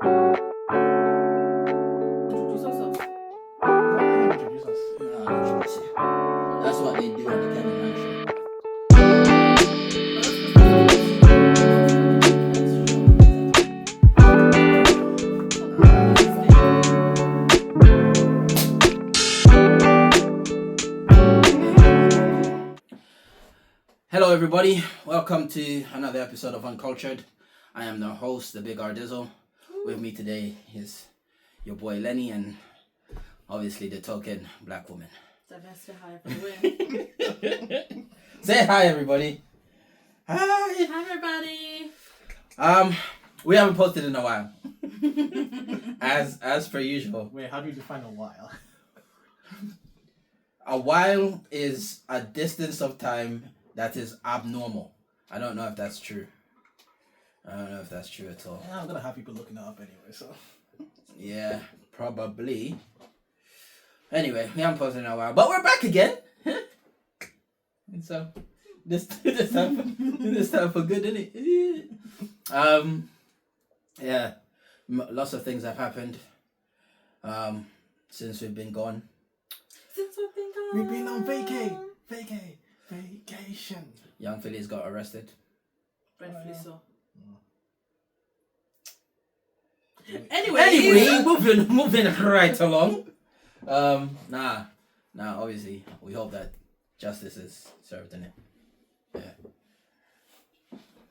Introduce ourselves. Why introduce us? No, I'll introduce you. That's what they do on the Kevin Hart show. Hello, everybody. Welcome to another episode of Uncultured. I am the host, the Big Ardizzle. With me today is your boy Lenny and obviously the token black woman. Hi for the win. Say hi, everybody. Hi. Hi everybody. We haven't posted in a while, as per usual. Wait, how do you define a while? A while is a distance of time that is abnormal. I don't know if that's true. I don't know if that's true at all. Yeah, I'm gonna have people looking it up anyway, so. Yeah, probably. Anyway, we haven't posted in a while, but we're back again. And so, this time for good, isn't it? Yeah, lots of things have happened. Since we've been gone. We've been on vacation. Young Philly's got arrested. Rightfully so. Anyway, moving right along. Obviously, we hope that justice is served in it. Yeah.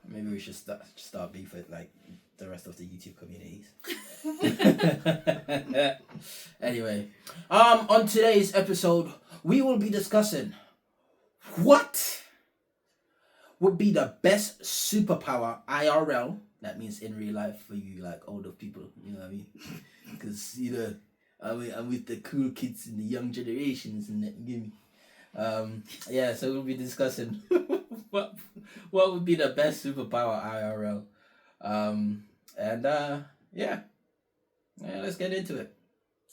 Maybe we should start beef with like the rest of the YouTube communities. Anyway, on today's episode, we will be discussing what would be the best superpower IRL. That means in real life for you, like older people. You know what I mean? Because I'm with the cool kids and the young generations and that. Give me. So we'll be discussing what would be the best superpower IRL. Let's get into it.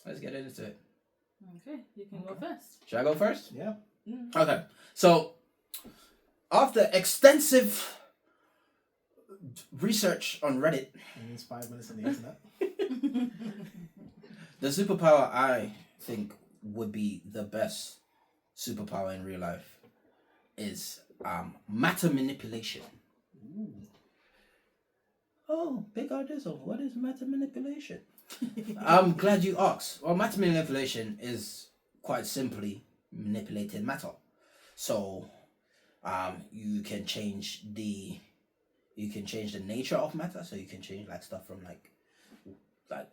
Okay, you can go first. Should I go first? Yeah. Okay. So, after extensive research on Reddit, It means 5 minutes on the internet. the superpower I think would be the best superpower in real life is matter manipulation. Ooh. Oh, Big Ardizzle, what is matter manipulation? I'm glad you asked. Well, matter manipulation is quite simply manipulating matter. So, you can change the nature of matter. So you can change like stuff from like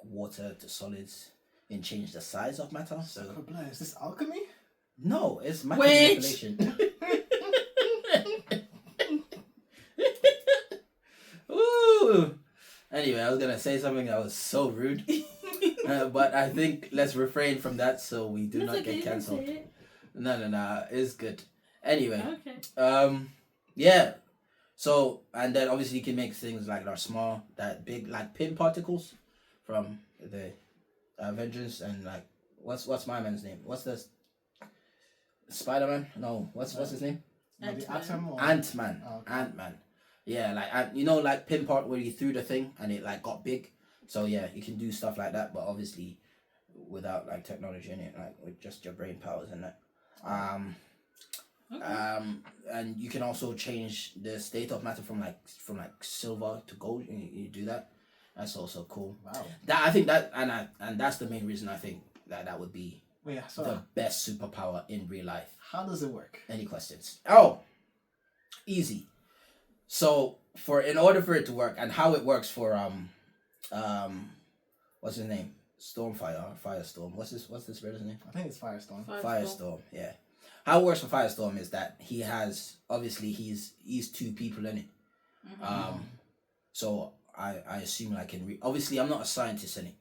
water to solids, and change the size of matter. So Is this alchemy? no, it's matter Wait. manipulation. Ooh. Anyway, I was gonna say something that was so rude, but I think let's refrain from that so we do not get cancelled. No, it's good. Anyway, Okay. yeah. So and then obviously you can make things like that are small, that big, like pin particles, from the Avengers and like what's my man's name? What's this? Spider-Man? No, what's his name? The Ant-Man. atom or... Ant-Man. Oh, okay. Ant-Man. Yeah, like like pin part where you threw the thing and it like got big. So yeah, you can do stuff like that, but obviously without like technology in it, like with just your brain powers and that. And you can also change the state of matter from silver to gold. You do that. That's also cool. Wow. I think that and that's the main reason I think that would be Wait, so the best superpower in real life. how does it work? Any questions? Oh, easy. So in order for it to work, and how it works for what's his name? Stormfire or Firestorm. What's this brother's name? I think it's Firestorm. Firestorm. Yeah. How it works for Firestorm is that he has obviously he's two people in it. So I assume like obviously I'm not a scientist in it,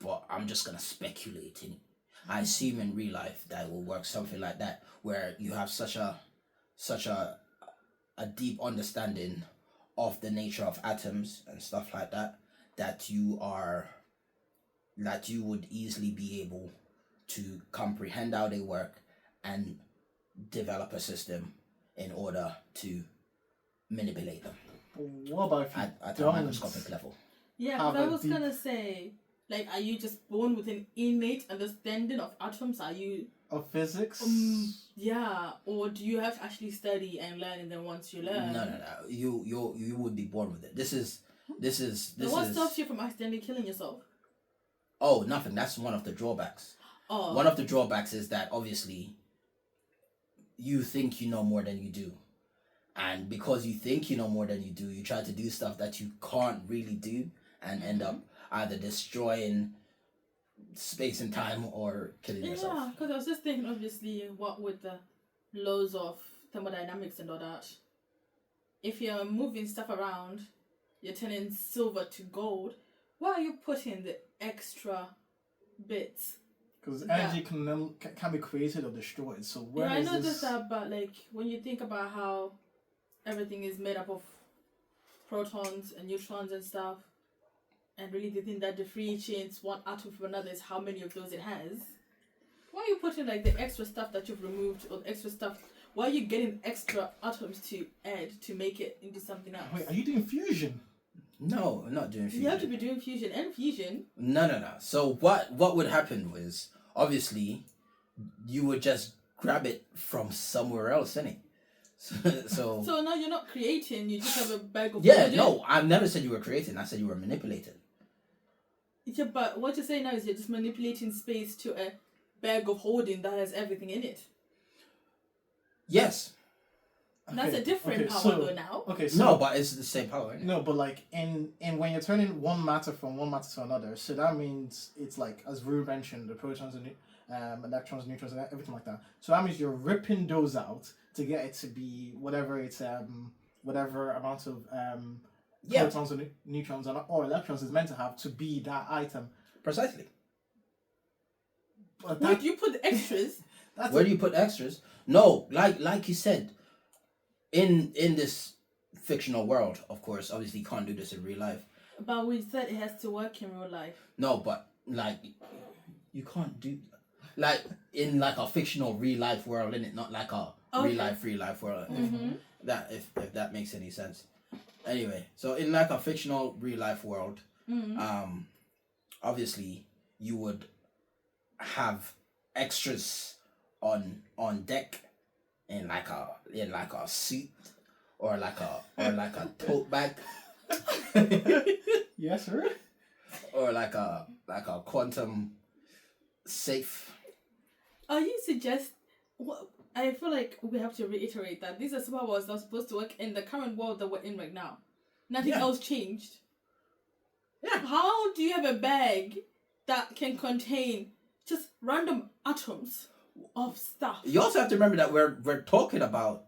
but I'm just gonna speculate in it. I assume in real life that it will work something like that, where you have such a deep understanding of the nature of atoms and stuff like that, that you would easily be able to comprehend how they work and develop a system in order to manipulate them What about if you at a don't? microscopic level. Yeah, have because I a was deep... gonna say, like, are you just born with an innate understanding of atoms? Are you of physics. yeah, or do you have to actually study and learn, and then once you learn, No. You would be born with it. This is. Then what stops you from accidentally killing yourself? Oh, nothing. That's one of the drawbacks. Oh, One of the drawbacks is that obviously you think you know more than you do. And because you think you know more than you do, you try to do stuff that you can't really do and end up either destroying space and time or killing yourself. yeah, because I was just thinking, obviously, what with the laws of thermodynamics and all that, if you're moving stuff around, you're turning silver to gold, why are you putting the extra bits? Because energy can be created or destroyed. So where I is know this? that, but like when you think about how everything is made up of protons and neutrons and stuff, and really the thing that differentiates one atom from another is how many of those it has. Why are you putting like the extra stuff that you've removed or the extra stuff? Why are you getting extra atoms to add to make it into something else? Wait, are you doing fusion? No, I'm not doing fusion. You have to be doing fusion and fusion. No. So what would happen was obviously you would just grab it from somewhere else, innit? So now you're not creating. You just have a bag of. yeah, holding. no, I've never said you were creating. I said you were manipulating. Yeah, but what you're saying now is you're just manipulating space to a bag of holding that has everything in it. Yes. That's a different power though now. Okay, so No, but it's the same power, innit? no, but like in when you're turning one matter from one matter to another, so that means it's like, as Rue mentioned, the protons and electrons, neutrons, and everything like that. So that means you're ripping those out to get it to be whatever it's whatever amount of protons and neutrons or electrons is meant to have to be that item. Precisely. But Where do you put the extras? Where do you put extras? No, like you said, in this fictional world, of course, obviously you can't do this in real life. But we said it has to work in real life. No, but like you can't do like in like a fictional real life world, innit? Not like a real life world. That if that makes any sense. Anyway, so in like a fictional real life world, obviously you would have extras on deck in like a suit or like a tote bag. Yes, sir. Or like a quantum safe. Are you suggest? What I feel like we have to reiterate that these are superpowers that are supposed to work in the current world that we're in right now. Nothing else changed. Yeah. How do you have a bag that can contain just random atoms of stuff? You also have to remember that we're talking about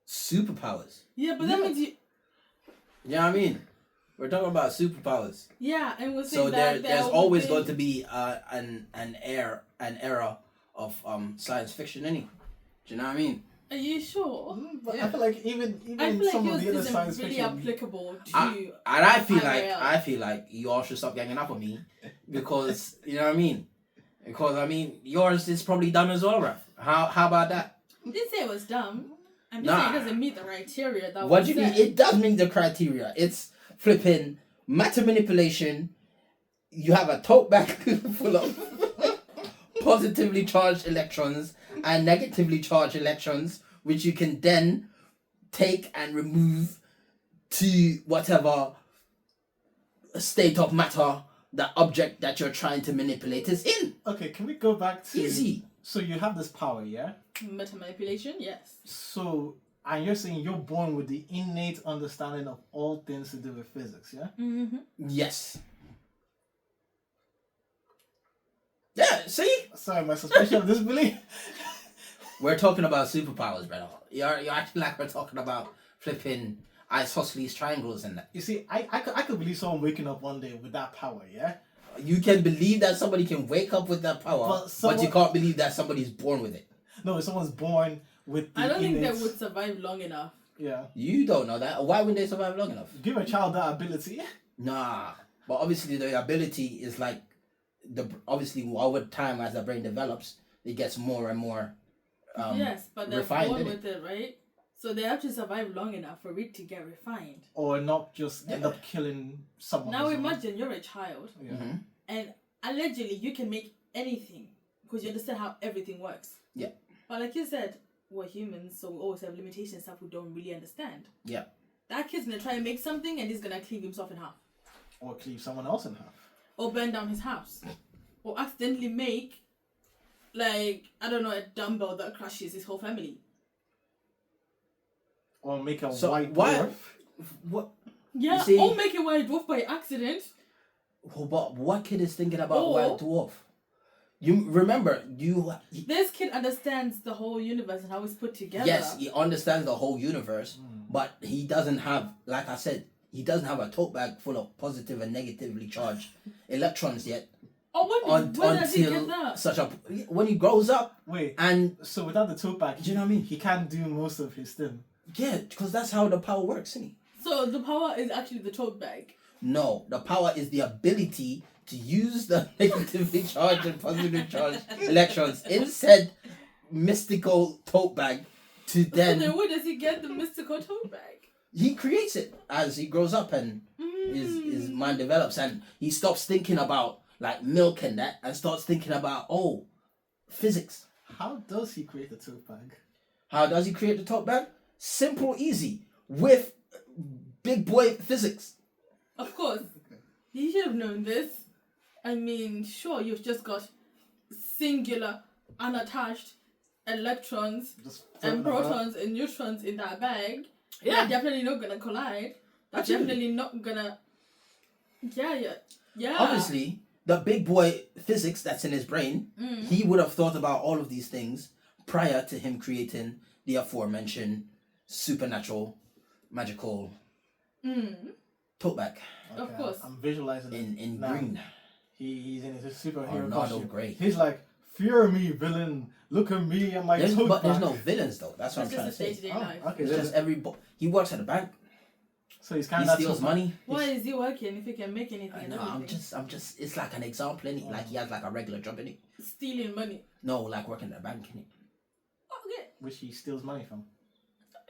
superpowers. Yeah, but that means you. You know what I mean? We're talking about superpowers. Yeah, and we're saying So that there's always going to be an era of science fiction, any. Do you know what I mean? Are you sure? But Yeah. I feel like even I feel some like of the yours other isn't science really fiction. applicable to. And I IRL. feel like you all should stop ganging up on me because you know what I mean. Because I mean yours is probably dumb as well, Raf. How about that? I didn't say it was dumb. I'm just saying it doesn't meet the criteria that What was do you mean? set. It does meet the criteria. It's flipping matter manipulation. You have a tote bag full of positively charged electrons and negatively charged electrons, which you can then take and remove to whatever state of matter the object that you're trying to manipulate is in. Okay, can we go back to Easy. So you have this power, yeah? Meta manipulation, yes. So, and you're saying you're born with the innate understanding of all things to do with physics, yeah? Mm-hmm. Yes. Yeah, see? Sorry, my suspicion of disbelief. We're talking about superpowers, brother. You're acting like we're talking about flipping isosceles triangles and that. You see, I could believe someone waking up one day with that power, yeah? You can believe that somebody can wake up with that power, but you can't believe that somebody's born with it. No, if someone's born with the I don't think innate... they would survive long enough. Yeah. You don't know that. Why wouldn't they survive long enough? Give a child that ability. Nah. But obviously the ability is like obviously over time as the brain develops, it gets more and more yes, but they're refined, born innit? with it, right? So they have to survive long enough for it to get refined. Or not just end up killing someone. Now as well. imagine you're a child, Yeah. Mm-hmm. and allegedly you can make anything because you understand how everything works. Yeah. But like you said, we're humans, so we always have limitations, stuff we don't really understand. Yeah. That kid's gonna try and make something, and he's gonna cleave himself in half, Or cleave someone else in half. or burn down his house, or accidentally make, like, I don't know, a dumbbell that crushes his whole family. Or make a So white why? dwarf. What? Yeah, You see- or make a white dwarf by accident. But what kid is thinking about Or- white dwarf? You remember you. This kid understands the whole universe and how it's put together. Yes, he understands the whole universe, Mm. but he doesn't have, like I said, he doesn't have a tote bag full of positive and negatively charged electrons yet. Oh, when does he get Until that? such a when he grows up, Wait, and so without the tote bag, do you know what I mean? he can't do most of his thing. Yeah, because that's how the power works, isn't it? So the power is actually the tote bag. No, the power is the ability to use the negatively charged and positively charged electrons in said mystical tote bag to So then then where does he get the mystical tote bag? he creates it as he grows up and his mind develops, and he stops thinking about like milk and that and starts thinking about physics. How does he create the tote bag? How does he create the tote bag? Simple, easy, with big boy physics. Of course. You should have known this. I mean, sure, you've just got singular, unattached electrons Just and floating about? protons and neutrons in that bag. Yeah. They're definitely not gonna collide. They're Absolutely. definitely not gonna. Yeah. Obviously, the big boy physics that's in his brain, he would have thought about all of these things prior to him creating the aforementioned supernatural, magical tote bag Of course. I'm visualizing it in now. green. He's in his superhero Ornado costume. Grey. He's like, fear me, villain. Look at me and my tote But there's bag. no villains though. That's what I'm It's trying just to a say. day-to-day Oh, life. okay. It's there's- just he works at a bank. So he's He kind of steals money. Why is he working if he can make anything and No, everything? I'm just. It's like an example, innit? Like he has like a regular job, innit? Stealing money. No, like working at a bank, innit? Okay. which he steals money from.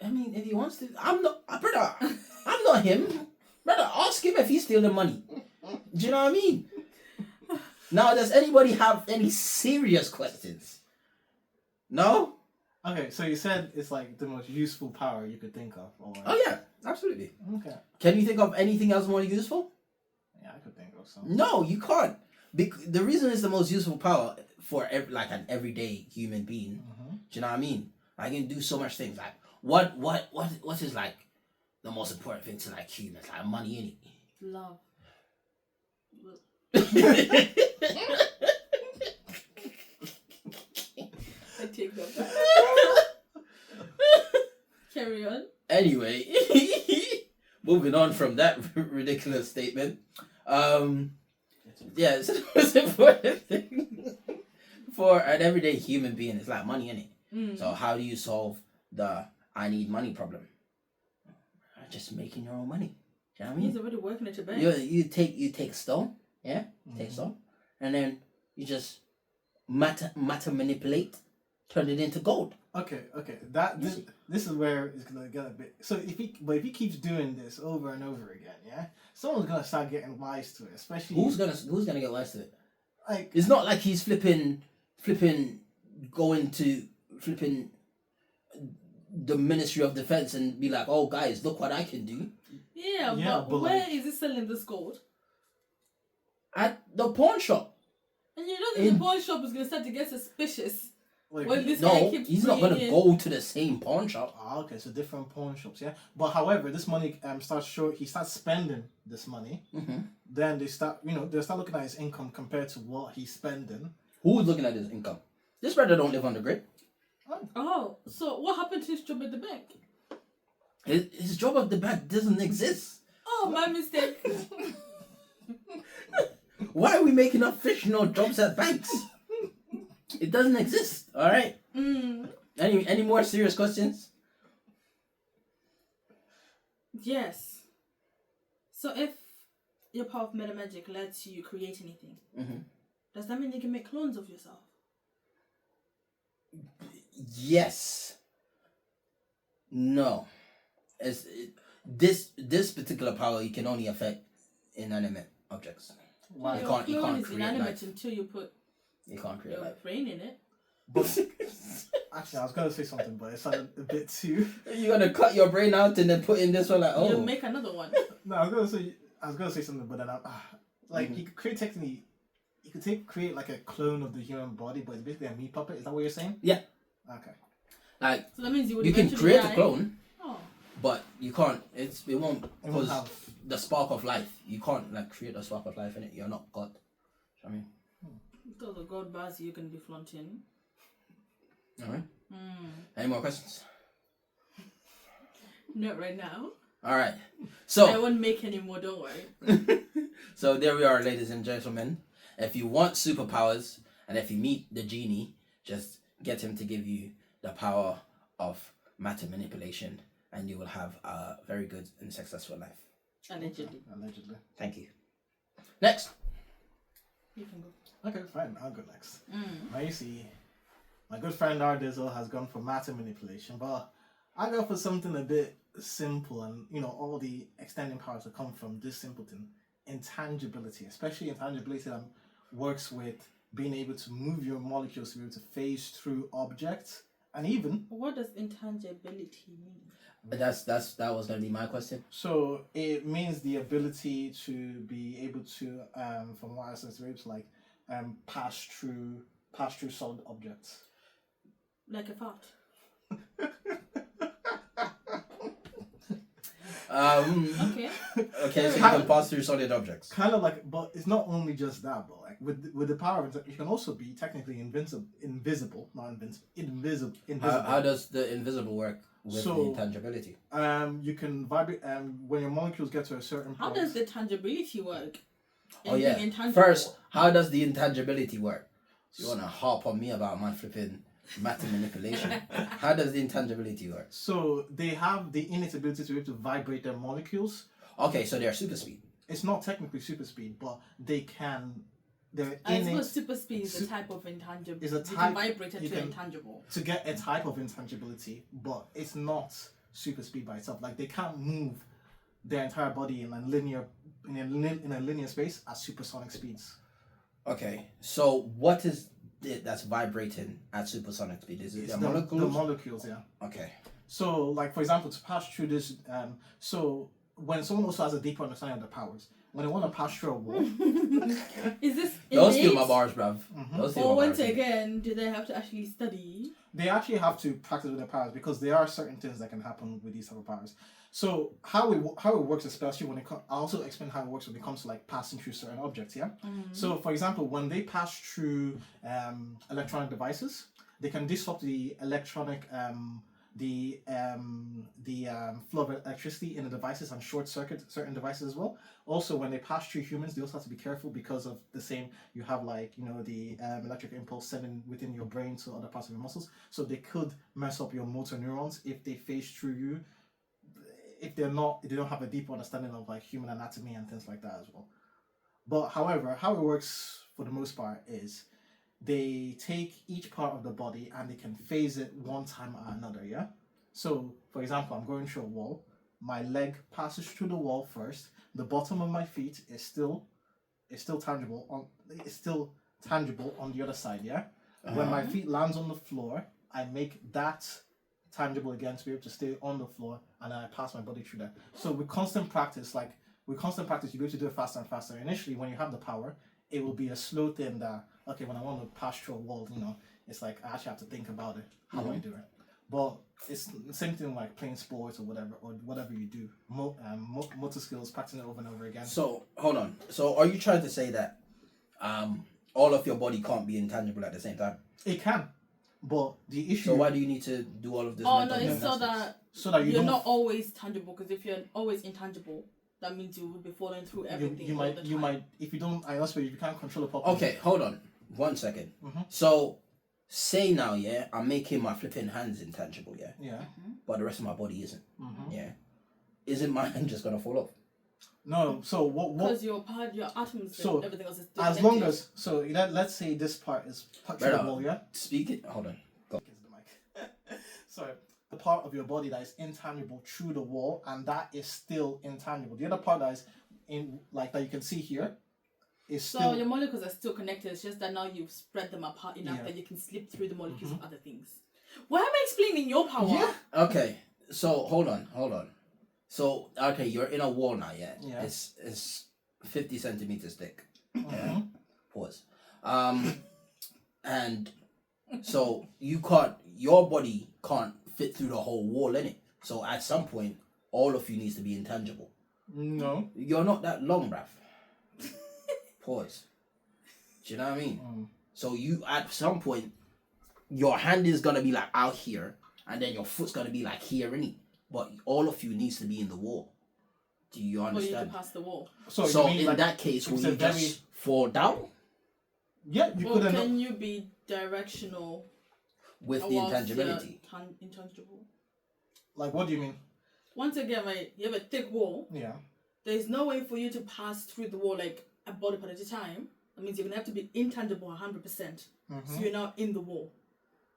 I mean, if he wants to, I'm not, brother. I'm not him, brother. Ask him if he's stealing money. Do you know what I mean? Now, does anybody have any serious questions? No. Okay, so you said it's like the most useful power you could think of. Or... Oh yeah, absolutely. Okay. Can you think of anything else more useful? Yeah, I could think of something. No, you can't. The reason it's the most useful power for like an everyday human being. Mm-hmm. Do you know what I mean? I can do so much things. Like what is like the most important thing to like humans? Like money, Love. innit? I take that back. Carry on. Anyway, moving on from that ridiculous statement. Yeah, it's the most important thing for an everyday human being. It's like money, innit? So how do you solve the I need money problem? Just making your own money. Do you know what I mean? He's already working at a bank. You take stone, yeah, take stone, and then you just matter manipulate, turn it into gold. Okay. This is where it's gonna get a bit. So if he keeps doing this over and over again, yeah, someone's gonna start getting wise to it. Especially Who's gonna get wise to it? like It's not like he's flipping, going to flipping the Ministry of Defense and be like, oh guys, look what I can do Yeah, but where like- is he selling this gold? at the pawn shop. And you know that the pawn shop is gonna start to get suspicious. like Well, this guy No, keeps he's not gonna bringing go to the same pawn shop. okay, so different pawn shops, yeah. But however, this money he starts spending this money. Mm-hmm. Then they start looking at his income compared to what he's spending. Who's looking at his income? This brother don't live on the grid. Oh, so what happened to his job at the bank? His job at the bank doesn't exist. Oh, my mistake. Why are we making up fictional jobs at banks? It doesn't exist. All right. Any more serious questions? Yes. So if your power of meta magic lets you create anything, does that mean you can make clones of yourself? Yes. No, this particular power you can only affect inanimate objects. Why? You Your can't clone is create inanimate life. until you put You can't create your life. brain in it. But actually, I was gonna say something, but it sounded a bit too. You gotta cut your brain out and then put in this one like You oh. make another one. No, I was gonna say something, but then like you could create technically, you could create like a clone of the human body, but it's basically a meat puppet. Is that what you're saying? Yeah. Okay. Like So that means you would you can eventually create die. a clone, Oh. but you can't. It won't It won't because have. the spark of life. You can't like create a spark of life in it. You're not God. I mean, Because the God bars you can be flaunting. all right. Mm. Any more questions? Not right now. All right. I So won't make any more, don't worry. so there we are, ladies and gentlemen. If you want superpowers and if you meet the genie, just get him to give you the power of matter manipulation, and you will have a very good and successful life. Allegedly. Allegedly. Thank you. Next. You can go. Okay, fine. I'll go next. Mm. Now you see, my good friend Ardizzle has gone for matter manipulation, but I go for something a bit simple, and all the extending powers that come from this simpleton, intangibility, especially intangibility that works with being able to move your molecules to be able to phase through objects, and even What does intangibility mean? That was gonna be my question. so it means the ability to be able to, from what I said, to be able to like pass through solid objects. Like a fart. Okay. Okay, so you can pass through solid objects. Kind of like, but it's not only just that, but like with the power of you can also be technically invisible, not invisible. How does the invisible work with So- the intangibility? You can vibrate when your molecules get to a certain How point. does the tangibility work? Oh yeah. Anything intangible? First, how does the intangibility work? So you wanna harp on me about my flipping matter manipulation? How does the intangibility work? So they have the innate ability to be able to vibrate their molecules. Okay, so they're super speed. It's not technically super speed, but they can. They're I suppose innate super speed is a Su- type of intangible. is a You type- can vibrate it you to can- intangible. to get a type of intangibility, but it's not super speed by itself. Like they can't move their entire body in a linear space at supersonic speeds. Okay, so what is it that's vibrating at supersonic speed? Is it It's the the molecules? molecules, yeah. Okay. So, like for example, to pass through this, so when someone also has a deeper understanding of the powers, when they want to pass through a wall, Is this Those steal innate? my bars, bruv. Those steal Or my once bars. again, do they have to actually study? they actually have to practice with their powers because there are certain things that can happen with these type of powers. So how it works, especially when it comes, I'll also explain how it works when it comes to like passing through certain objects. Yeah. So for example, when they pass through electronic devices, they can disrupt the electronic flow of electricity in the devices and short circuit certain devices as well. Also, when they pass through humans, they also have to be careful because of the same. You have like the electric impulse sending within your brain to other parts of your muscles, so they could mess up your motor neurons if they phase through you. If they don't have a deep understanding of like human anatomy and things like that as well. But however, how it works for the most part is they take each part of the body and they can phase it one time or another, yeah? So, for example, I'm going through a wall. My leg passes through the wall first. The bottom of my feet is still tangible on the other side, yeah? When my feet lands on the floor, I make that tangible again to be able to stay on the floor, and then I pass my body through that. So with constant practice, you'll be able to do it faster and faster. Initially, when you have the power, it will be a slow thing that, okay, when I want to pass through a wall, it's like I actually have to think about it. How do I do it? But it's the same thing like playing sports or whatever you do. Motor skills, practicing it over and over again. So hold on. So are you trying to say that all of your body can't be intangible at the same time? It can, but the issue. So why do you need to do all of this? Oh no, mental it's so gymnastics? that you you're don't not always tangible. Because if you're always intangible, that means you will be falling through everything. you all the time. might if you don't. I also if you can't control the properly. Okay, hold on. 1 second. Mhm. So say now, yeah, I'm making my flipping hands intangible, yeah, Yeah. but the rest of my body isn't. Mhm. Yeah, isn't my hand just gonna fall off? No. So what? Because your atoms So, and everything else is As long as let's say this part is touching the Brother. wall, yeah. Speak it. Hold on. Go. Kiss the mic. Sorry. the part of your body that is intangible through the wall, and that is still intangible. The other part that is in like that you can see here is So still. your molecules are still connected. It's just that now you've spread them apart enough Yeah. that you can slip through the molecules of other things. Why am I explaining your power? Yeah. Okay, so hold on. So okay, you're in a wall now, yeah. Yeah. It's 50 centimeters thick. Mhm. Pause. And so your body can't fit through the whole wall, innit? So at some point, all of you needs to be intangible. No. You're not that long, bruv. Pause. Do you know what I mean? So you at some point, your hand is gonna be like out here, and then your foot's gonna be like here, innit? But all of you needs to be in the wall. Do you Or you understand? can pass the wall. So So you mean in like, that case, will it's you a just fall down yeah, you Or could end up can you be directional with the whilst intangibility? you're intangible? like what do you mean? Once again, right, you have a thick wall. Yeah. There's no way for you to pass through the wall like a body part at a time. That means you're gonna have to be intangible 100%. So you're now in the wall.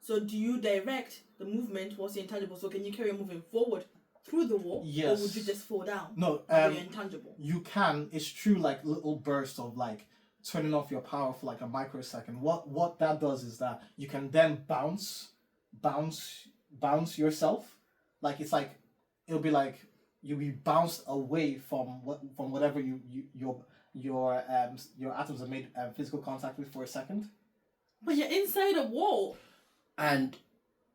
So do you direct the movement whilst you're intangible? So can you carry on moving forward through the wall? Yes. Or would you just fall down? No, You're intangible. you can. It's true, like little bursts of like turning off your power for like a microsecond. What that does is that you can then bounce yourself. Like it's like it'll be like you'll be bounced away from whatever your atoms have made physical contact with for a second. But you're inside a wall. And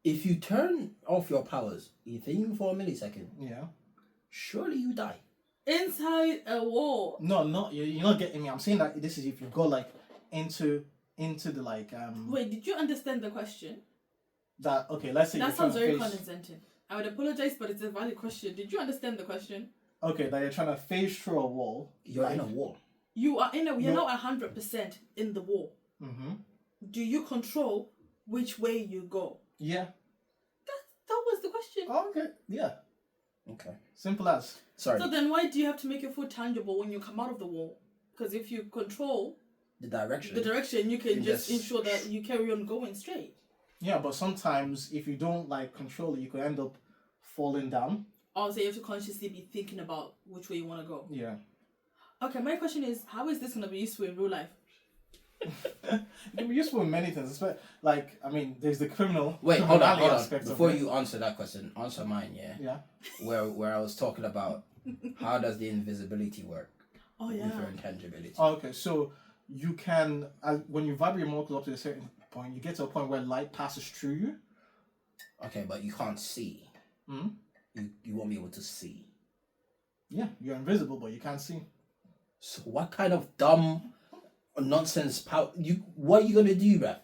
if you turn off your powers, even for a millisecond, Yeah. surely you die. Inside a wall. No, you're not getting me. I'm saying that this is if you go like into the like Wait, did you understand the question? that okay. Let's say That you're trying sounds to very face. condescending. I would apologize, but it's a valid question. Did you understand the question? Okay, that you're trying to phase through a wall. You're in a wall. You are you're No. not 100% in the wall. Mm-hmm. Do you control which way you go? Yeah. That was the question. Oh, okay. Yeah. Okay. Simple as. Sorry. So then why do you have to make your foot tangible when you come out of the wall? Because if you control The direction. the direction, you can You just just- ensure that you carry on going straight. Yeah, but sometimes if you don't like control it, you could end up falling down. Also, you have to consciously be thinking about which way you want to go. Yeah. Okay, my question is, how is this going to be useful in real life? It can be useful in many things. Like, I mean, there's the Wait, hold on. criminality aspect Before of it. you answer that question, answer mine, yeah? Yeah. Where I was talking about how does the invisibility work Oh, with yeah. your intangibility. Okay, so you can, when you vibrate your molecules up to a certain point, you get to a point where light passes through you. Okay, but you can't see. Hmm? You won't be able to see. Yeah, you're invisible, but you can't see. So what kind of dumb nonsense power what are you gonna do, bruh?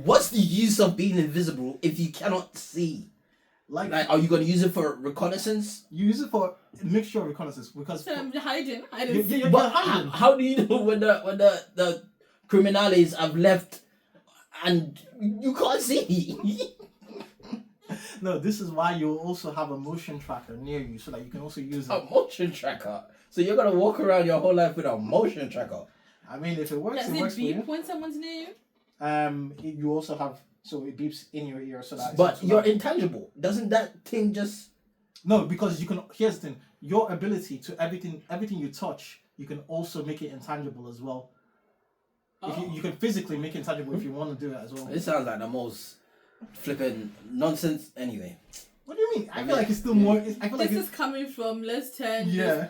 What's the use of being invisible if you cannot see? Like, Like, are you gonna use it for reconnaissance? you use it for a mixture of reconnaissance because So I'm hiding. I You- don't see. you- But hiding. how do you know when the criminals have left and you can't see? no, this is why you also have a motion tracker near you so that you can also use it. A motion tracker. So you're gonna walk around your whole life with a motion tracker. I mean, if it works, Does it it works for you. beep when someone's near you? You also have so it beeps in your ear so that. But so you're that- intangible. Doesn't that thing just no, because you can. Here's the thing: your ability to everything you touch, you can also make it intangible as well. If Oh. you can physically make it intangible if you want to do it as well. This sounds like the most flipping nonsense anyway. What do you mean? I I feel mean, like it's still more. I feel like This it's is coming from let's turn Yeah.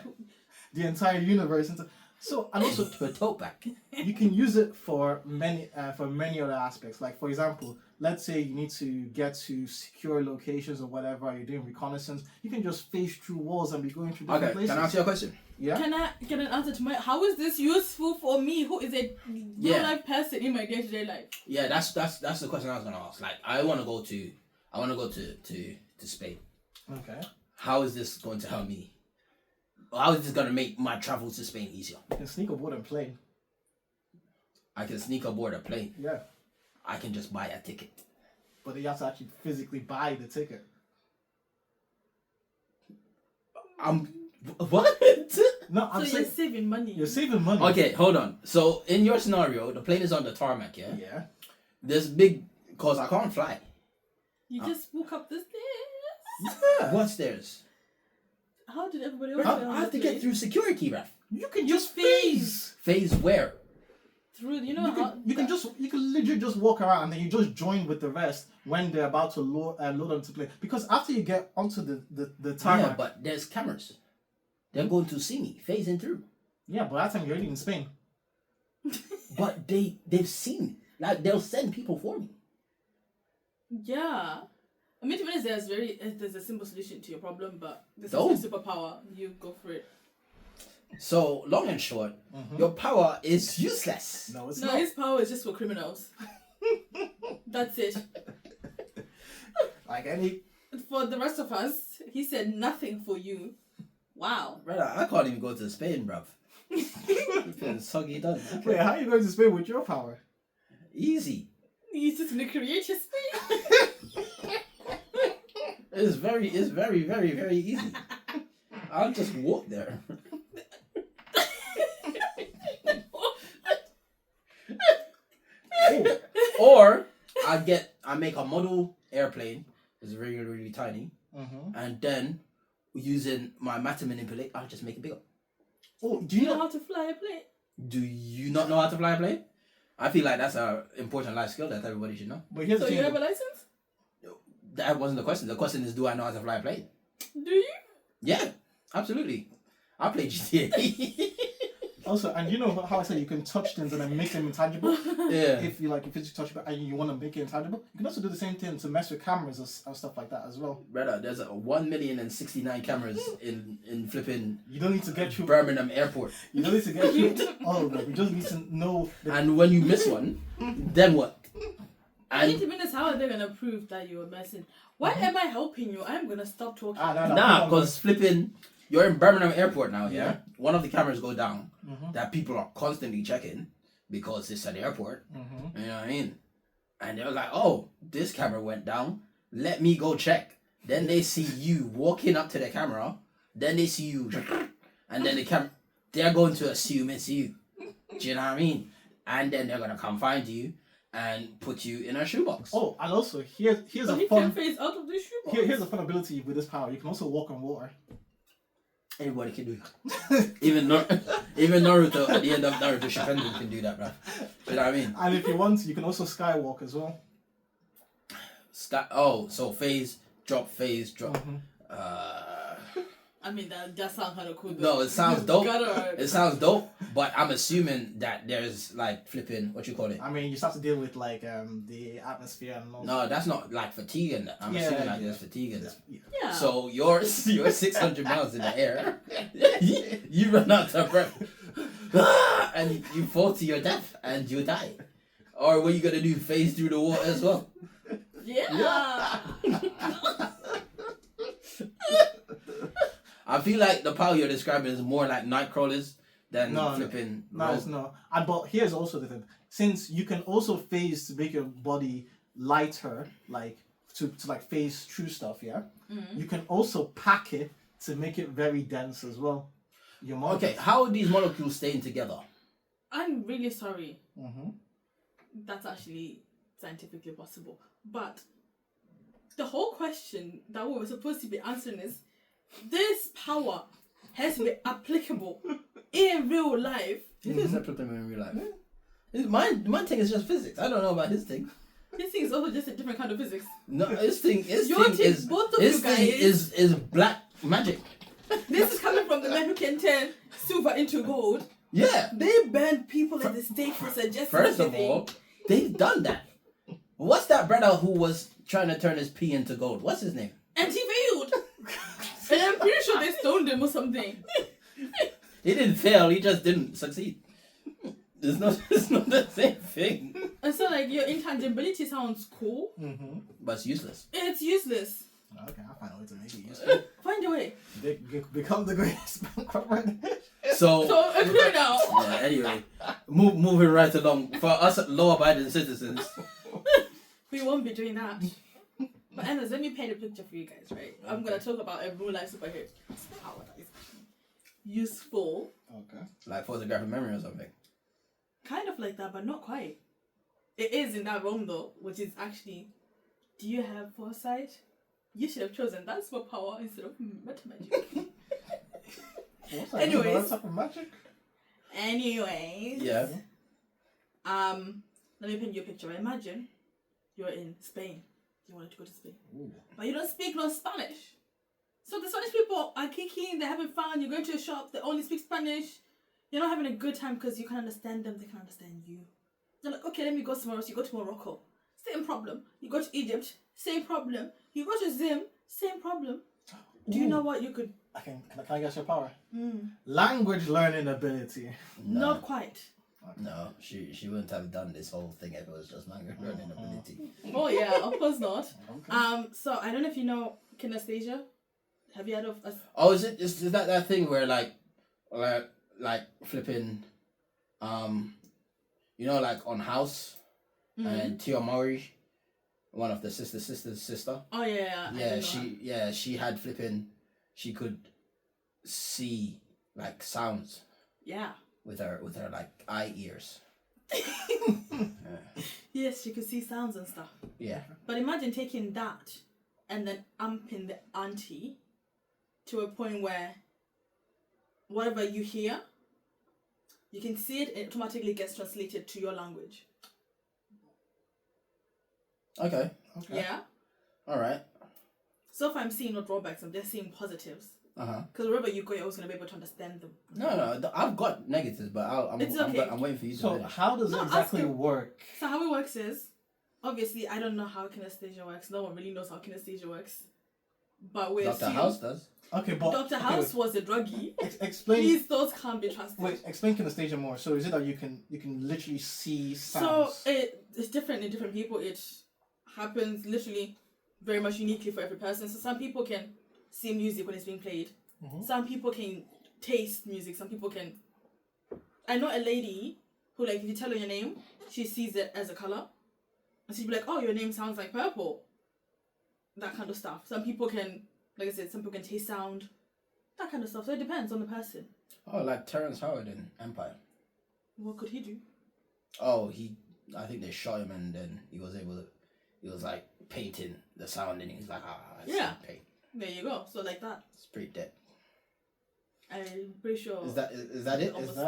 the entire universe into. So and also To a tote bag. you can use it for many other aspects. Like for example, let's say you need to get to secure locations or whatever. You're doing reconnaissance. You can just phase through walls and be going through different Okay, places. can I ask you a question? Yeah. Can I get an answer to my? How is this useful for me? Who is a real Yeah. life person in my day to day life? Yeah, that's the question I was gonna ask. Like, I wanna go to Spain. Okay. How is this going to help me? How is this gonna make my travel to Spain easier? You can sneak aboard and plane. I can sneak aboard a plane. Yeah. I can just buy a ticket. But you have to actually physically buy the ticket. What? No, I'm So you're saying saving money. you're saving money. Okay, hold on. So in your scenario, the plane is on the tarmac, yeah? Yeah. There's big, cause I can't fly. You just walk up the stairs. Yeah. What stairs? How did everybody else? I have to get through security, bruv. You can You just phase. Phase where? Through, you know how You can literally just walk around and then you just join with the rest when they're about to load onto play. Because after you get onto the timer, Yeah, but there's cameras. They're going to see me phasing through. yeah, but that time you're already in Spain. But they've seen me. Like they'll send people for me. Yeah. I mean, to be honest, there's a simple solution to your problem, but this Don't. is your superpower. You go for it. So long and short, your power is useless. No, it's No, not. his power is just for criminals. That's it. Like any. For the rest of us, he said nothing for you. Wow. Brother, I can't even go to Spain, bruv. It's soggy done. Wait, how are you going to Spain with your power? Easy. He's just gonna create your space. It's very, very, very easy. I'll just walk there. Or I make a model airplane. It's really tiny, and then using my matter manipulate, I'll just make it bigger. Oh, do Do you you know know? how to fly a plane? Do you not know how to fly a plane? I feel like that's a important life skill that everybody should know. But here's So the you thing. have a license? That wasn't the question. The question is, do I know how to fly a plane? Do you? Yeah, absolutely. I play GTA. Also, and you know how I said you can touch things and then make them intangible. Yeah. If you touch it and you want to make it intangible, you can also do the same thing to mess with cameras and stuff like that as well. Brother, there's 1,069 cameras in flipping You don't need to get through. Birmingham Airport. You don't need to get through all of them. You just need to know. And when you miss one, then what? I need And to be honest, how are they gonna prove that you were messing? Why am I helping you? I'm gonna stop talking. nah, because flipping, you're in Birmingham Airport now, yeah? One of the cameras go down that people are constantly checking because it's an airport. You know what I mean? And they're like, oh, this camera went down. Let me go check. Then they see you walking up to the camera. Then they see you. And then they're going to assume it's you. Do you know what I mean? And then they're going to come find you and put you in a shoebox. Oh, and also here's So a he fun. can phase out of the shoebox. Here's a fun ability with this power. You can also walk on water. Everybody can do that. Even Naruto, at the end of Naruto Shippuden can do that, bro. You know what I mean? And if you want, you can also skywalk as well. So phase, drop. I mean, that sounds kind of cool. No, it sounds dope. Gotta- It sounds dope, but I'm assuming that there's like flipping, what you call it? I mean, you just have to deal with like the atmosphere and all. No, that's not like fatigue and that. I'm assuming like there's fatigue and that. Yeah. So you're 600 miles in the air. You run out of breath. And you fall to your death and you die. Or what are you gonna do? Phase through the water as well? Yeah. I feel like the power you're describing is more like night crawlers than flipping. No, it's not. And but here's also the thing: since you can also phase to make your body lighter, like to like phase through stuff, yeah. You can also pack it to make it very dense as well. Your molecules. Okay, how are these molecules staying together? I'm really sorry. Mm-hmm. That's actually scientifically possible. But the whole question that we were supposed to be answering is, this power has to be applicable in real life. It is applicable in real life. My thing is just physics. I don't know about his thing. This thing is also just a different kind of physics. No, his thing Both of you guys. is black magic. This is coming from the man who can turn silver into gold. Yeah. They banned people at the stake for suggesting First of everything. all, they've done that. What's that brother who was trying to turn his pee into gold? What's his name? And he failed. And I'm pretty sure they stoned him or something. He didn't fail. He just didn't succeed. It's not the same thing. And so, like, your intangibility sounds cool. But it's useless. It's useless. Okay, I'll find a way to make it useful. Find a way. Become the greatest bank. So So, agree now. yeah, anyway, moving right along. For us law-abiding citizens, We won't be doing that. But anyways, let me paint a picture for you guys, right? I'm gonna talk about a real life superhero. Power that is useful. Okay. like photographic memory or something. Kind of like that, but not quite. It is in that realm though, which is actually Do you have foresight? You should have chosen that superpower instead of meta magic. What's that? Anyways. Another type of magic? Anyways. Yeah. Let me paint you a picture. Imagine you're in Spain. You wanted to go to Spain. Ooh. But you don't speak no Spanish. So the Spanish people are kicking, they're having fun, you're going to a shop, they only speak Spanish. You're not having a good time because you can understand them, they can understand you. They're like, okay, let me go somewhere else. You go to Morocco, same problem. You go to Egypt, same problem. You go to Zim, same problem. Do you know what you could... Can I guess your power? Language learning ability. No. Not quite. No, she wouldn't have done this whole thing if it was just language learning ability. Oh yeah, of course not. Okay. So I don't know if you know kinesthesia. Have you heard of us? Oh, is that thing where like flipping, you know, like on House and Tia Mowry, one of the sister's sister. Oh yeah. She had flipping, she could see like sounds. Yeah. With her like eye ears. Yes, she could see sounds and stuff. Yeah. But imagine taking that and then amping the ante to a point where whatever you hear, you can see it, it automatically gets translated to your language. Okay. Yeah? Alright. So if I'm seeing no drawbacks, I'm just seeing positives. Because wherever you go, you're always going to be able to understand them. No, I've got negatives, but I'm waiting for you to So finish. how does it exactly work? So how it works is, obviously, I don't know how kinesthesia works. No one really knows how kinesthesia works. But we're Dr. House does. Okay, but Dr. House was a druggie. Explain. These thoughts can't be trusted. Wait, explain kinesthesia more. So is it that you can literally see sounds? So it's different in different people. It happens literally very much uniquely for every person. So some people can see music when it's being played. Some people can taste music. Some people can... I know a lady who, like, if you tell her your name, she sees it as a colour. And she'd be like, oh, your name sounds like purple. That kind of stuff. Some people can, like I said, some people can taste sound. That kind of stuff. So it depends on the person. Oh, like Terrence Howard in Empire. What could he do? Oh, I think they shot him and then he was like painting the sound and he was like, Yeah. paint. There you go. So like that. It's pretty dead. I'm pretty sure. Is that it? Is that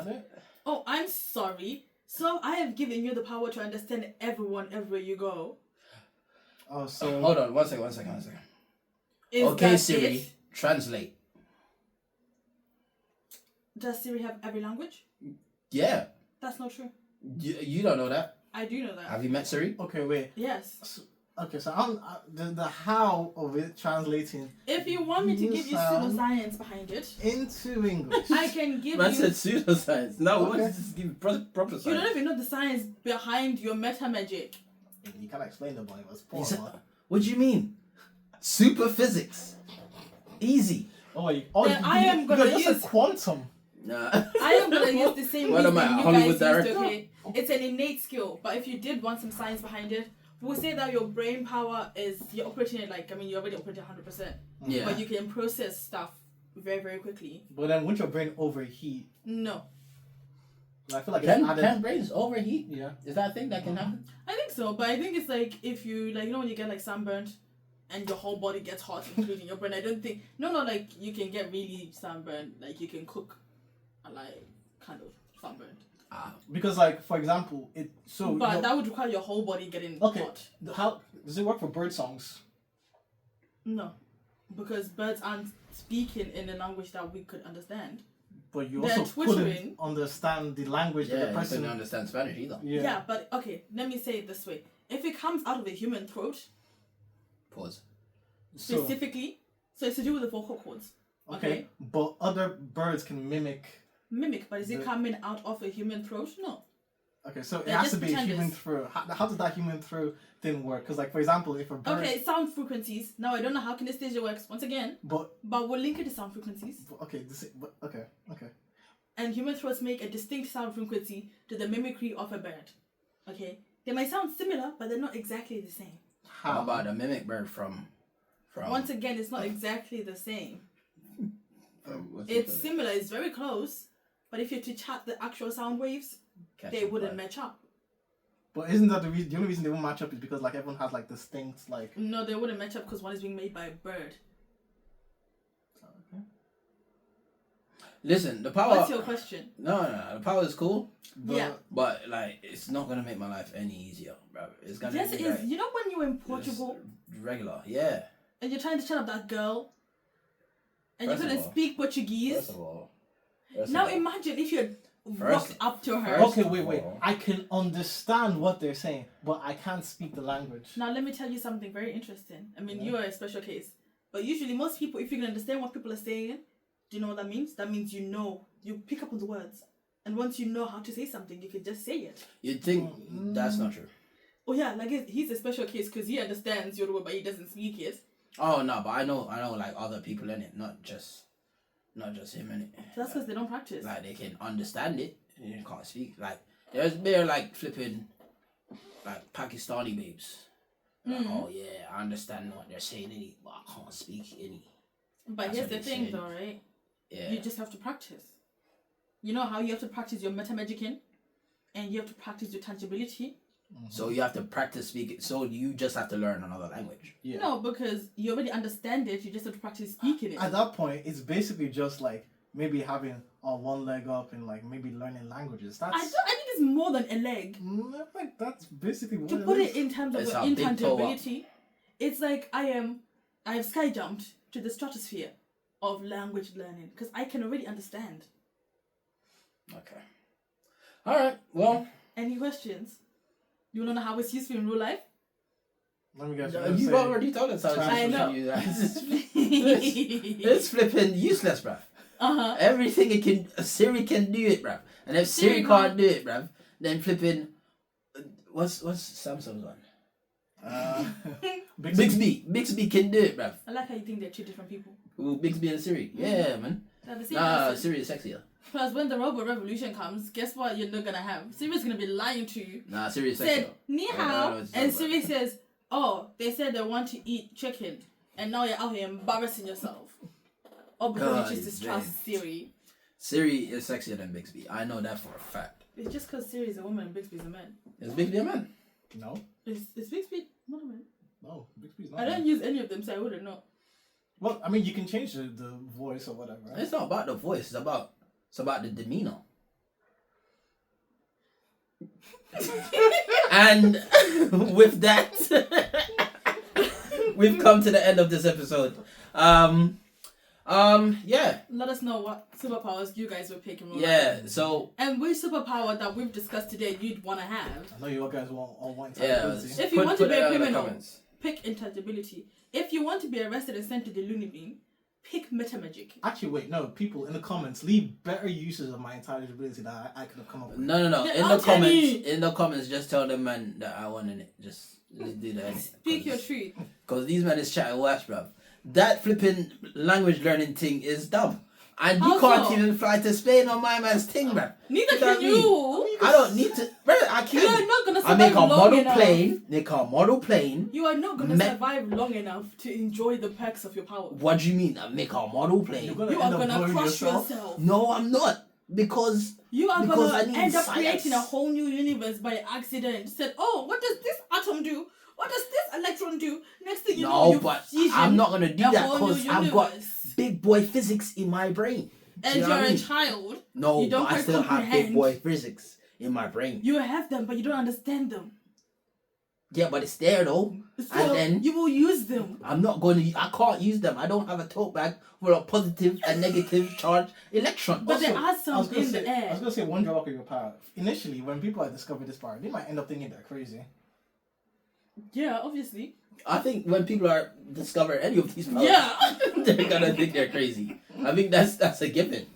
it? Oh, I'm sorry. So I have given you the power to understand everyone everywhere you go. Oh, so Hold on, one second. Is Okay, that Siri, it? translate. Does Siri have every language? Yeah. That's not true. You don't know that. I do know that. Have you met Siri? Okay, wait. Yes. So the how of it translating If you want me to give you sound pseudoscience behind it, into English. I can give Man you... said pseudoscience. No, Okay. let's just give proper You science. don't even know the science behind your meta magic. You can't explain the Bible. It's He said- poor. What do you mean? Super physics. Easy. Then I am gonna just use- a quantum. Nah. I am going to use the same What am reasoning I, you Hollywood guys used, director? okay? It's an innate skill, but if you did want some science behind it, we'll say that your brain power is, you're operating at you're already operating 100%. Yeah. But you can process stuff very, very quickly. But then won't your brain overheat? No. I feel like Can it's added. brains overheat? Yeah. Is that a thing that can happen? I think so, but I think it's like if you, like, you know when you get like sunburned and your whole body gets hot, including your brain, I don't think, like you can get really sunburned, like you can cook, like, kind of sunburned. Because like for example, But that would require your whole body getting hot. How does it work for bird songs? No, because birds aren't speaking in a language that we could understand. But you They're also twittering. couldn't understand the language that the you person. couldn't understand Spanish either. Yeah, but okay, let me say it this way. If it comes out of a human throat, Pause. So, specifically, so it's to do with the vocal cords. okay, but other birds can mimic. Mimic, but is it coming out of a human throat? No. Okay, so it They're has to just be a human pretenders. throat. How does that human throat thing work? Because like for example, if a bird. Okay, sound frequencies. Now I don't know how kinesthesia works once again, But but we'll link it to sound frequencies. okay, okay. And human throats make a distinct sound frequency to the mimicry of a bird. Okay, they might sound similar, but they're not exactly the same. How about a mimic bird from Once again, it's not exactly the same. what's it It's called? similar. It's very close. But if you're to chat the actual sound waves, they wouldn't match up. But isn't that the only reason they won't match up is because like everyone has like distinct like. No, they wouldn't match up because one is being made by a bird. Okay. Listen, the power. What's your question? No, the power is cool, Yeah. but like it's not gonna make my life any easier, bro. It's gonna. Yes, be it is. like, You know when you're in Portugal just regular, yeah. and you're trying to chat up that girl, and First you of couldn't all- speak Portuguese. First of all. Now imagine if you walked up to her. First Okay, of wait. all- I can understand what they're saying, but I can't speak the language. Now let me tell you something very interesting. I mean, Yeah. you are a special case, but usually most people, if you can understand what people are saying, do you know what that means? That means you pick up on the words, and once you know how to say something, you can just say it. You'd think that's not true. Oh yeah, like he's a special case because he understands Yoruba, but he doesn't speak it. Oh no, but I know like other people in it, not just him in it. So that's because they don't practice. Like they can understand it, and you can't speak. Like they're like flipping, like Pakistani babes. Like, oh yeah, I understand what they're saying in it, but I can't speak any. But That's here's the what they thing, said. though, right? Yeah. You just have to practice. You know how you have to practice your metamagicking, and you have to practice your tangibility. So you have to practice speaking. So you just have to learn another language. Yeah. No, because you already understand it. You just have to practice speaking it. At that point, it's basically just like maybe having one leg up and like maybe learning languages. That's I think it's more than a leg. I think that's basically what To it put is. it in terms of It's your a big toe up. intangibility, it's like I have sky jumped to the stratosphere of language learning because I can already understand. Okay. All right. Well, Any questions? You want to know how it's useful in real life? Let me guess. you've already told us how it's I useful know. for you guys. It's flipping useless, bruv. Uh-huh. Everything Siri can do it, bruv. And if Siri Siri can't can't- do it, bruv, then flipping what's Samsung's one? Bixby can do it, bruv. I like how you think they're two different people. Ooh, Bixby and Siri. Yeah, man. They're the same Nah, person. Siri is sexier. Plus, when the robot revolution comes, guess what you're not gonna have? Siri's gonna be lying to you. Nah, Siri is sexier. Said, ni I don't know hao, what you're and talking Siri says, oh, they said they want to eat chicken, and now you're out here embarrassing yourself. Or because God, you just distrust Siri. Siri is sexier than Bixby. I know that for a fact. It's just because Siri's a woman and Bixby's a man. Is Bixby a man? No, It's Bixby not a man. no, Bixby's not. I don't use any of them, so I wouldn't know. Well, I mean, you can change the voice or whatever. Right? It's not about the voice. It's about the demeanor. And with that, we've come to the end of this episode. Yeah. Let us know what superpowers you guys would pick in real life. Yeah. So And which superpower that we've discussed today you'd want to have. I know you guys all want yeah. intangibility. If you want to be it a in the criminal, comments. pick intangibility. If you want to be arrested and sent to the loony bin, pick metamagic. Actually, wait, no, people in the comments leave better uses of my intelligibility that I could have come up with. No. Yeah, In I'll the tell comments, you. just tell them, man, that I want in it. Just do that. Speak your truth. Because these men is chatting worse, bruv. That flipping language learning thing is dumb. And you Also- can't even fly to Spain on my man's thing, bruv. Neither You know what can I mean? you. I don't need to. Bruh, I You are can. not gonna I survive make a long model enough. plane. Make a model plane. You are not gonna Me- survive long enough to enjoy the perks of your power. What do you mean? I make a model You're plane. gonna You end are up gonna blowing crush yourself. yourself. No, I'm not. Because You are Because I gonna need end up science. creating a whole new universe by accident. Said, oh, what does this atom do? What does this electron do? Next thing you know, no, you but fusion I'm not gonna do a that whole new because I've got universe. big boy physics in my brain. Do And you know you're what I a mean? child. No, you don't but I quite still have big comprehend. boy physics in my brain. You have them, but you don't understand them. Yeah, but it's there though. So And then- you will use them. I'm not going to. I can't use them. I don't have a tote bag for a positive and negative charge electron. But there are I was some gonna in say, the I air. was gonna say one drawback of your power. Initially, when people had discovered this power, they might end up thinking they're crazy. Yeah, obviously. I think when people are discover any of these powers, Yeah. they're gonna think they're crazy. I think that's a given.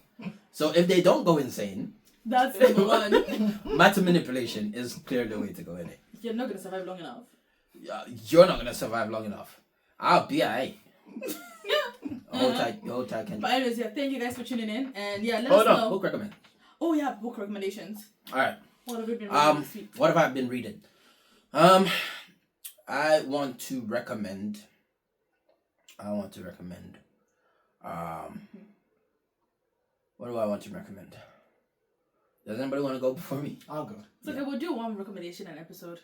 So if they don't go insane, That's number one. matter manipulation is clearly the way to go in it. You're not gonna survive long enough. You're not gonna survive long enough. I'll be alright. Hold tight, Kendra. But anyways, yeah, thank you guys for tuning in. And yeah, let Hold us on, know. book recommend. Oh yeah, book recommendations. Alright. What have we been reading this week? What have I been reading? I want to recommend. What do I want to recommend? Does anybody want to go before me? I'll go. It's okay, we'll do one recommendation an episode.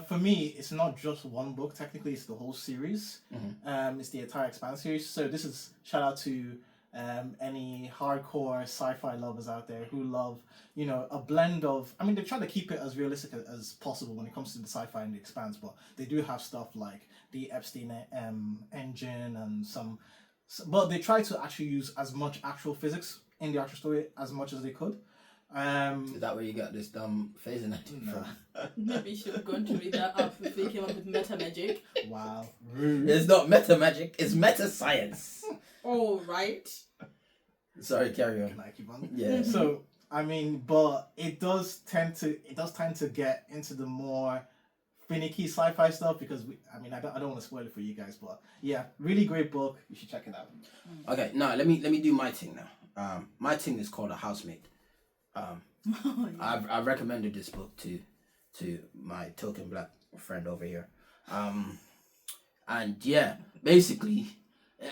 For me, it's not just one book. Technically, it's the whole series. It's the entire Expanse series. So this is shout out to any hardcore sci-fi lovers out there who love, a blend of. I mean, they try to keep it as realistic as possible when it comes to the sci-fi and the Expanse, but they do have stuff like the Epstein engine and some. But they try to actually use as much actual physics in the actual story as much as they could. Is that where you got this dumb phasing from? Maybe you should have gone to read that up if they came up with meta magic. Wow. Rude. It's not meta magic, it's meta science. All right. Sorry, carry on. Can I keep on? Yeah. So I mean, but it does tend to get into the more finicky sci-fi stuff because I don't want to spoil it for you guys, but yeah, really great book. You should check it out. Okay, now let me do my thing now. My thing is called A Housemaid. I've recommended this book to my token black friend over here. And yeah, basically,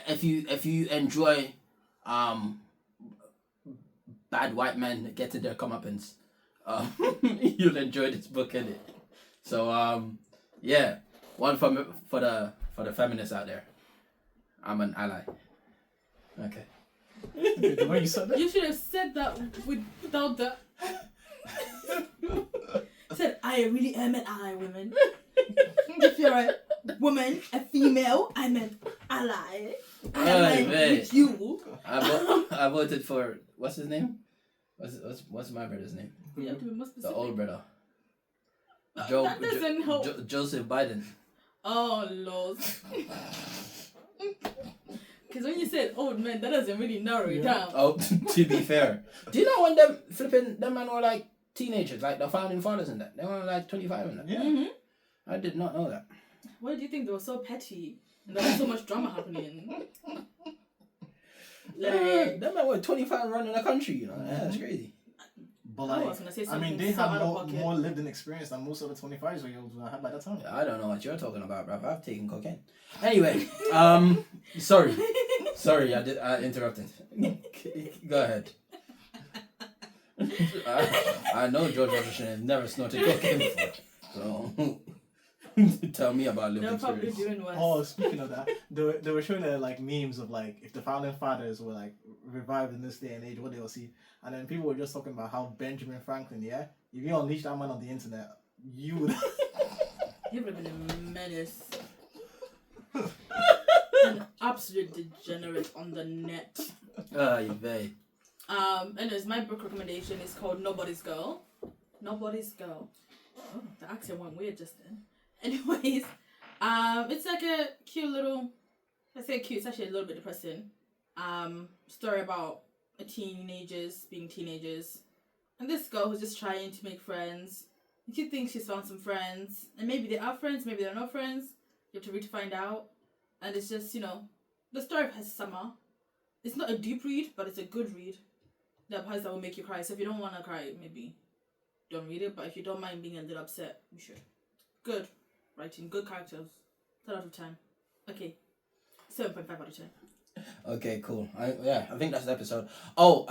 if you enjoy bad white men getting their comeuppance, you'll enjoy this book, innit? So yeah, one for the feminists out there. I'm an ally. Okay. The way you said that. You should have said that without the. Said, I really am an ally, woman. If you're a woman, a female, I'm an ally. I am with you. I voted for what's his name? What's my brother's name? You have to be more The specific. old brother. That doesn't help. Joseph Biden. Oh Lord. Because when you said old man, that doesn't really narrow it down. Oh, to be fair, do you know when them men were like teenagers, like the founding fathers and that? They were like 25 and that. Yeah. Mm-hmm. I did not know that. Why do you think they were so petty? And there was so much drama happening. Them men were 25 and running a country, Yeah, that's crazy. But I was gonna say I mean, something they so have out of pocket. more lived in experience than most of the 25-year-olds will have by that time. I don't know what you're talking about, bro. I've taken cocaine. Anyway, sorry, I interrupted. Go ahead. I know George Washington has never snorted cocaine before, so tell me about lived They're probably experience. doing worse. Oh, speaking of that, they were showing like memes of like if the founding fathers were like revived in this day and age, what they'll see, and then people were just talking about how Benjamin Franklin, if you unleash that man on the internet, you would. He would have been a menace. An absolute degenerate on the net. You bay. Anyways, my book recommendation is called Nobody's Girl. Nobody's Girl. Oh, the accent went weird just then. Anyways, it's like a cute little. I say cute. It's actually a little bit depressing. Story about teenagers being teenagers, and this girl who's just trying to make friends. And she thinks she's found some friends, and maybe they are friends, maybe they're not friends. You have to read to find out. And it's just, the story of her summer. It's not a deep read, but it's a good read. There are parts that will make you cry. So if you don't want to cry, maybe don't read it. But if you don't mind being a little upset, you should. Good writing, good characters. 10 out of 10. Okay, 7.5 out of 10. Okay, cool. I think that's the episode. Oh,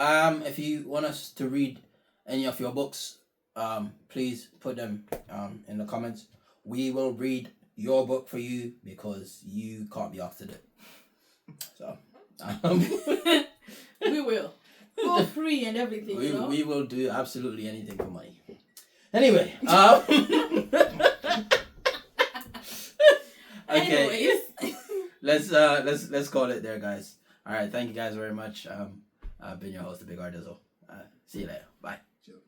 if you want us to read any of your books, please put them in the comments. We will read your book for you because you can't be after it. So, We will. For free and everything, we will do absolutely anything for money. Anyway, okay. Anyways. Let's call it there, guys. All right, thank you guys very much. I've been your host, the Big Ardizzle. See you later. Bye. Sure.